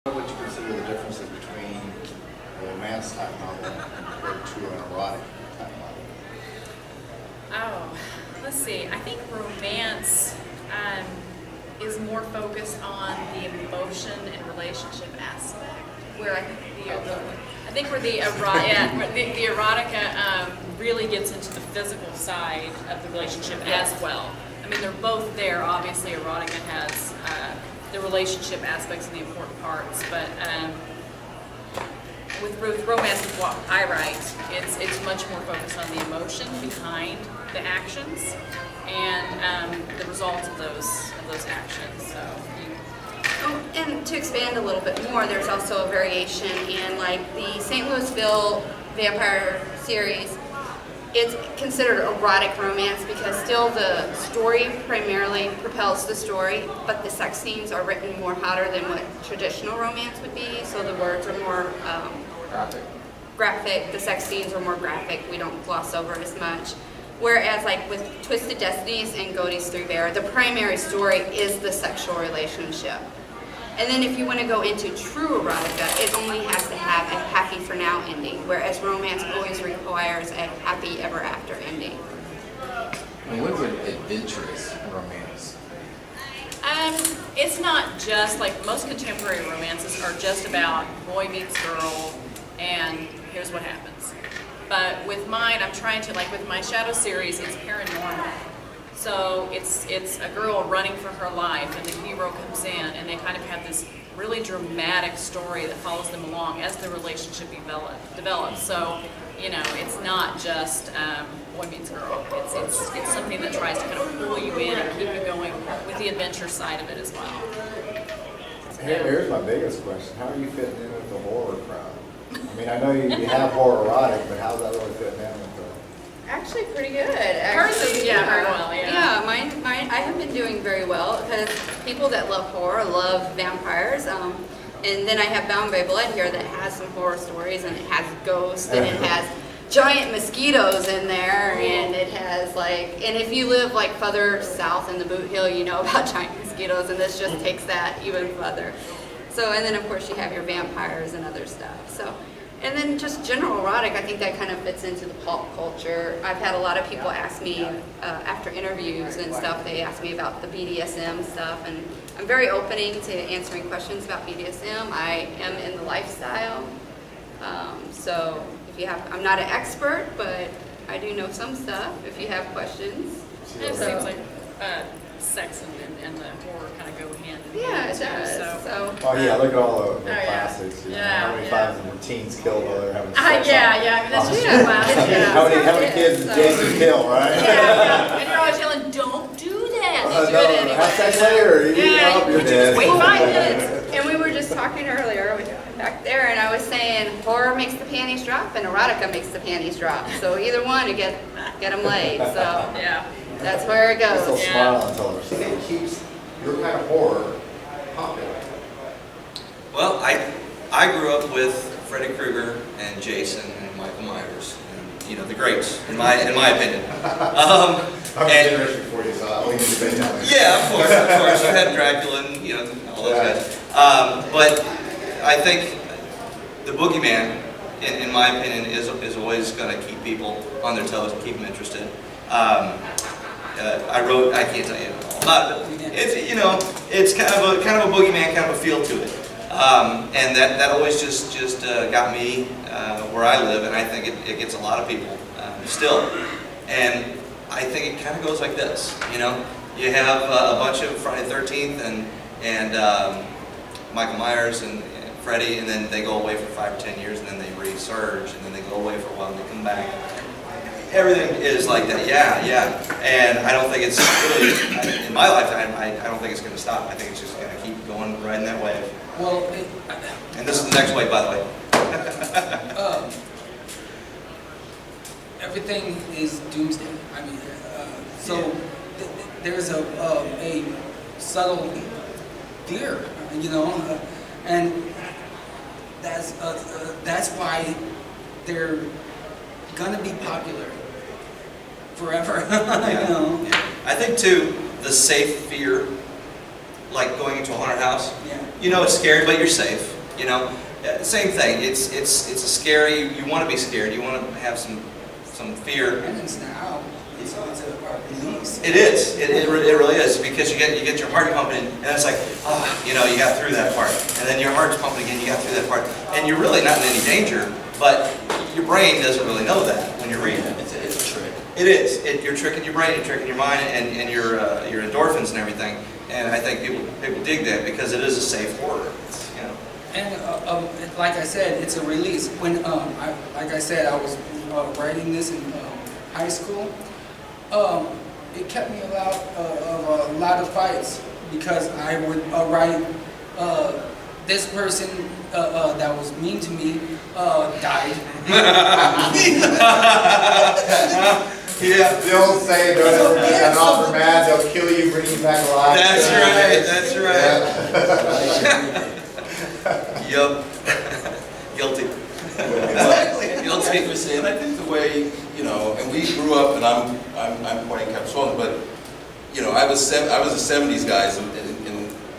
What would you consider the differences between a romance type novel compared to an erotic type novel? Oh, let's see. I think romance is more focused on the emotion and relationship aspect, where I think where the erotica really gets into the physical side of the relationship as well. I mean, they're both there. Obviously, erotica has the relationship aspects and the important parts, but with romance, with what I write, it's much more focused on the emotion behind the actions and the results of those actions. So. And to expand a little bit more, there's also a variation in like the St. Louisville vampire series. It's considered erotic romance because still the story primarily propels the story, but the sex scenes are written more hotter than what traditional romance would be. So the words are more graphic. The sex scenes are more graphic. We don't gloss over as much. Whereas like with Twisted Destinies and Godey's Three Bear, the primary story is the sexual relationship. And then if you want to go into true erotica, it only has to have a happy for now ending, whereas romance always requires a happy ever after ending. And what is an adventurous romance? It's not just like most contemporary romances are just about boy meets girl and here's what happens. But with mine, I'm trying to, like with my Shadow series, it's paranormal. So it's a girl running for her life, and the hero comes in, and they kind of have this really dramatic story that follows them along as the relationship develops. So, you know, it's not just boy meets girl. It's something that tries to kind of pull you in and keep you going with the adventure side of it as well. Here's my biggest question: how are you fitting in with the horror crowd? I mean, I know you have horror erotic, but how's that really fitting in with Actually, pretty good. Hers is, yeah, very well, yeah. Yeah, mine, I have been doing very well because people that love horror love vampires. And then I have Bound by Blood here that has some horror stories, and it has ghosts, and it has giant mosquitoes in there, and it has like, and if you live like further south in the Boot Hill, you know about giant mosquitoes, and this just takes that even further. So, and then of course you have your vampires and other stuff. So. And then just general erotic, I think that kind of fits into the pulp culture. I've had a lot of people ask me after interviews and stuff, they ask me about the BDSM stuff, and I'm very opening to answering questions about BDSM. I am in the lifestyle, so if you have, I'm not an expert, but I do know some stuff if you have questions. It seems like sex and the horror kind of go hand in hand. Yeah, it does. So, Oh yeah, look at all the yeah. classics. You know, Yeah, how many yeah. times have the teens killed while they're having sex? Yeah, I mean, that's just Yeah. classic. How many kids did Jason kill, right? Yeah, and you're always yelling, don't do that. They do it anyway. Have sex later, you eat up, you're dead. Wait 5 minutes. and we were just talking earlier back there, and I was saying horror makes the panties drop, and erotica makes the panties drop. So either one to get them laid. So Yeah. that's where it Still goes. smile until they're sick. It keeps your kind of horror popular. Well, I grew up with Freddy Krueger and Jason and Michael Myers, and, you know, the greats in my opinion. I'm a generation before you, so I'll leave you to say that. Yeah, of course. I had Dracula and, you know, all those guys. But I think the boogeyman, in my opinion, is always going to keep people on their toes and keep them interested. I can't tell you all about it, but it's, you know, it's kind of a boogeyman, kind of a feel to it. And that always just got me where I live, and I think it gets a lot of people still. And I think it kind of goes like this, you know. You have a bunch of Friday the 13th and Michael Myers and Freddy, and then they go away for 5 or 10 years, and then they resurge, and then they go away for a while, and they come back. Everything is like that, yeah. And I don't think it's really, in my lifetime, I don't think it's going to stop. I think it's just going to keep going, riding that wave. Well, And this is the next wave, by the way. everything is doomsday. I mean, so there's a subtle fear, you know, and that's why they're gonna be popular forever. You know. Yeah. I think too, the safe fear, like going into a haunted house. Yeah. You know it's scary, but you're safe. You know, same thing. It's a scary. You want to be scared. You want to have some fear. And it's now. It's a release. It is. It really is, because you get your heart pumping, and it's like, you know, you got through that part, and then your heart's pumping again. You got through that part, and you're really not in any danger. But your brain doesn't really know that when you're reading. It's a trick. It is. You're tricking your brain, you're tricking your mind, and your endorphins and everything. And I think people dig that because it is a safe horror. You know. And like I said, it's a release. When like I said, I was writing this in high school. It kept me out of a lot of fights because I would write this person that was mean to me died. Yeah, the old saying, don't ever be an officer mad, they'll kill you, bring you back alive. That's right, that's right. Yup. Guilty. Exactly. Guilty. And I think the way, you know, and we grew up, and I'm pointing Capsule, but you know, I was a '70s guys, and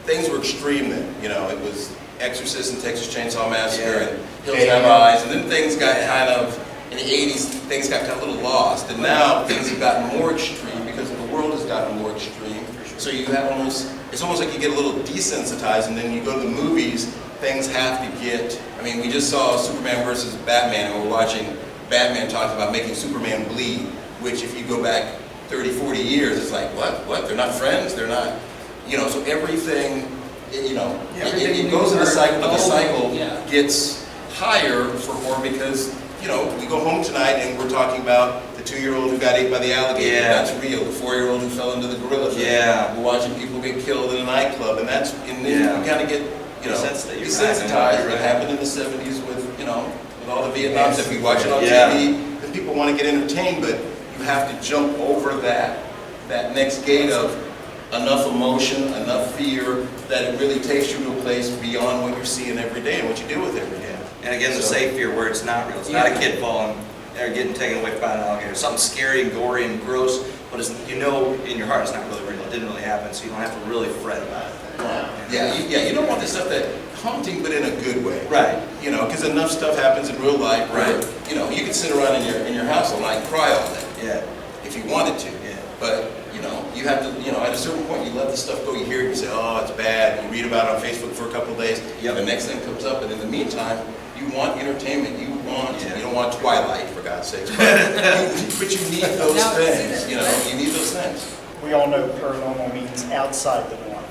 things were extreme then. You know, it was Exorcist and Texas Chainsaw Massacre and Hills Have Eyes, and then things got kind of, in the '80s, things got kind of a little lost, and now things have gotten more extreme because the world has gotten more extreme. So you have it's almost like you get a little desensitized, and then you go to the movies, things have to get, I mean, we just saw Superman versus Batman, and we're watching Batman talk about making Superman bleed, which if you go back 30, 40 years, it's like, what? They're not friends, they're not, you know, so everything, you know, it goes in a cycle, but the cycle gets higher for horror because, you know, we go home tonight and we're talking about the 2-year-old who got ate by the alligator. Yeah. That's real. The 4-year-old who fell into the gorilla pit. Yeah. We're watching people get killed in a nightclub, and that's, and then you kind of get, you know, desensitized. What happened in the 70s with, you know, with all the Vietnam stuff. We watch it on TV, and people want to get entertained, but you have to jump over that next gate of enough emotion, enough fear, that it really takes you to a place beyond what you're seeing every day and what you deal with every day. And again, the safe fear where it's not real. It's not a kid falling or getting taken away by an alligator. Something scary and gory and gross, but it's, you know in your heart it's not really real. It didn't really happen, so you don't have to really fret about it. You don't want the stuff that haunting, but in a good way. Right. You know, because enough stuff happens in real life where, Right. you know, you could sit around in your house all night and cry all day. Yeah. If you wanted to. Yeah. But, you know, you have to, you know, at a certain point you let the stuff go, you hear it, you say, oh, it's bad. You read about it on Facebook for a couple of days. Yep. The next thing comes up, and in the meantime, you want entertainment. You don't want Twilight, for God's sakes. But you need those things, you know, you need those things. We all know paranormal means outside the norm,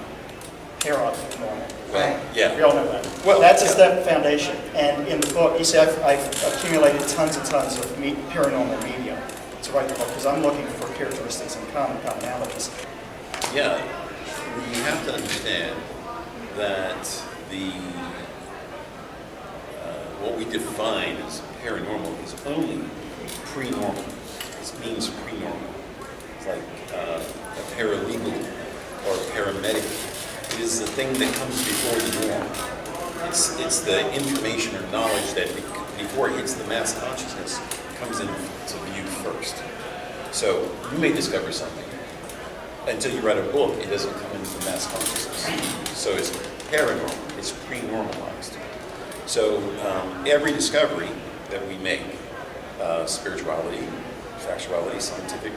paranormal. Right. Yeah. We all know that. Well, That's a step foundation. And in the book, you see, I've accumulated tons and tons of paranormal media to write the book because I'm looking for characteristics and commonalities. Yeah, we have to understand that what we define as paranormal is only pre-normal. This means pre-normal. It's like a paralegal or a paramedic. It is the thing that comes before the norm. It's the information or knowledge that before it hits the mass consciousness comes into view first. So you may discover something. Until you write a book, it doesn't come into the mass consciousness. So it's paranormal. It's pre-normalized. So every discovery that we make, spirituality, factuality, scientific,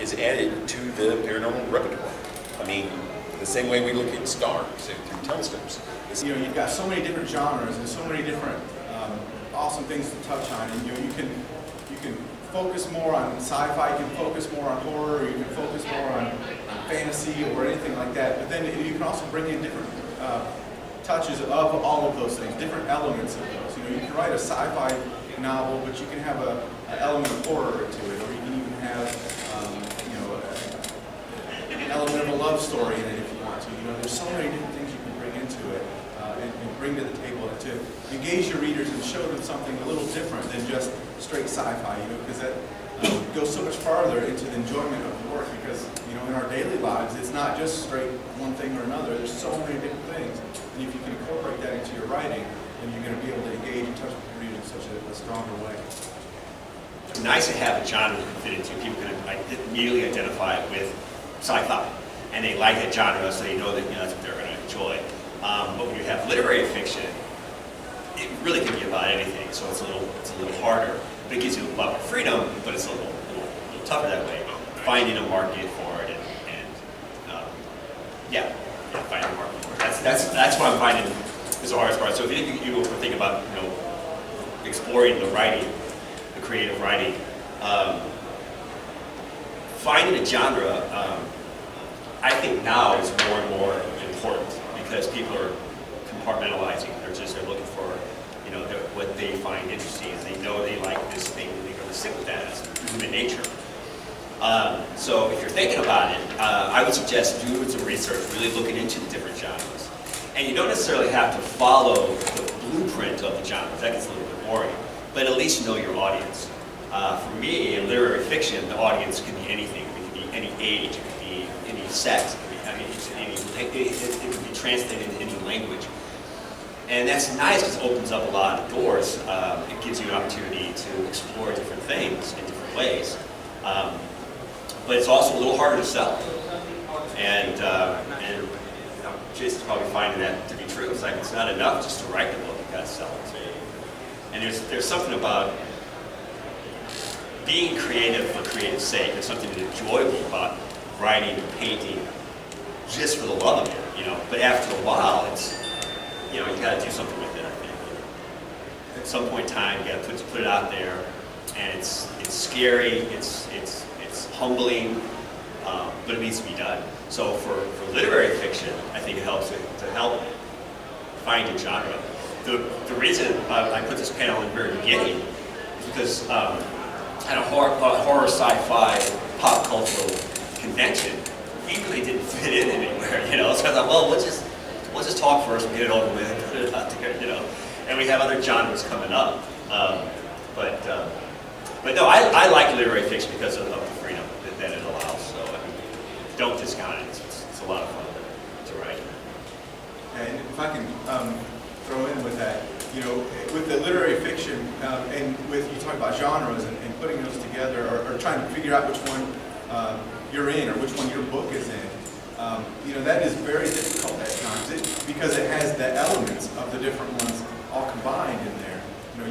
is added to the paranormal repertoire. I mean, the same way we look at stars through telescopes. You know, you've got so many different genres and so many different awesome things to touch on, and you can focus more on sci-fi, you can focus more on horror, or you can focus more on fantasy or anything like that. But then you can also bring in different touches of all of those things, different elements of those. You know, you can write a sci-fi novel, but you can have an element of horror to it, or you can even have you know, an element of a love story in it if you want to. You know, there's so many different things you can bring into it and bring to the table to engage your readers and show them something a little different than just straight sci-fi. You know, because that goes so much farther into the enjoyment of the work. Because you know, in our daily lives, it's not just straight one thing or another. There's so many different things, and if you can incorporate that into your writing, then you're going to be able to engage and touch with the reader in such a stronger way. It's nice to have a genre we can fit into. People can like immediately identify it with sci-fi, and they like that genre, so they know that, you know, that's what they're going to enjoy. But when you have literary fiction, really can be about anything, so it's a little harder. But it gives you a lot more freedom, but it's a little tougher that way. Finding a market for it and finding a market for it. That's what I'm finding is the hardest part. So if you were thinking about exploring the writing, the creative writing, finding a genre, I think now is more and more important because people are compartmentalizing. They're looking for what they find interesting, and they know they like this thing, and they're going to stick with that. It's human nature. So if you're thinking about it, I would suggest doing some research, really looking into the different genres. And you don't necessarily have to follow the blueprint of the genres. That gets a little bit boring. But at least know your audience. For me, in literary fiction, the audience can be anything. It can be any age. It can be any sex. It can be translated into any language. And that's nice because it opens up a lot of doors. It gives you an opportunity to explore different things in different ways. But it's also a little harder to sell. And Jason's probably finding that to be true. It's like it's not enough just to write the book, you gotta sell it. And there's something about being creative for creative's sake. There's something enjoyable about writing and painting just for the love of it, But after a while, it's, you gotta do something with it, I think. At some point in time, you gotta put it out there, and it's scary, it's humbling, but it needs to be done. So for literary fiction, I think it helps to help find a genre. The reason I put this panel in the very beginning is because at a horror sci-fi pop cultural convention, we really didn't fit in anywhere, So I thought, well, we'll just talk first and get it over with and put it out there, And we have other genres coming up. But no, I like literary fiction because of the freedom that it allows. So don't discount it. It's a lot of fun to write. And if I can throw in with that, with the literary fiction, and with you talk about genres and putting those together, or trying to figure out which one you're in or which one your book is in, that is very difficult at times because it has the elements of the different ones all combined in there.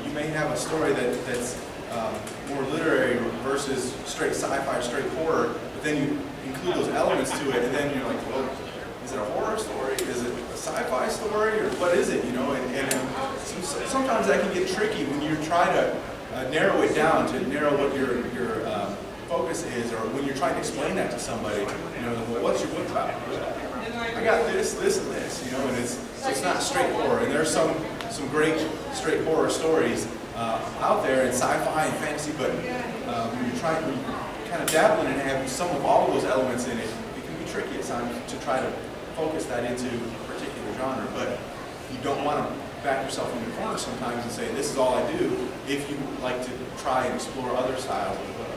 You may have a story that's more literary versus straight sci-fi or straight horror, but then you include those elements to it, and then you're like, well, is it a horror story? Is it a sci-fi story? Or what is it, sometimes that can get tricky when you try to narrow it down, to narrow what your focus is, or when you're trying to explain that to somebody, well, what's your book about? I got this, and this, and it's not straight horror. And there's some great straight horror stories out there in sci-fi and fantasy, but when you're kind of dabbling and have some of all of those elements in it, it can be tricky at times to try to focus that into a particular genre. But you don't want to back yourself in the corner sometimes and say, this is all I do, if you like to try and explore other styles as well.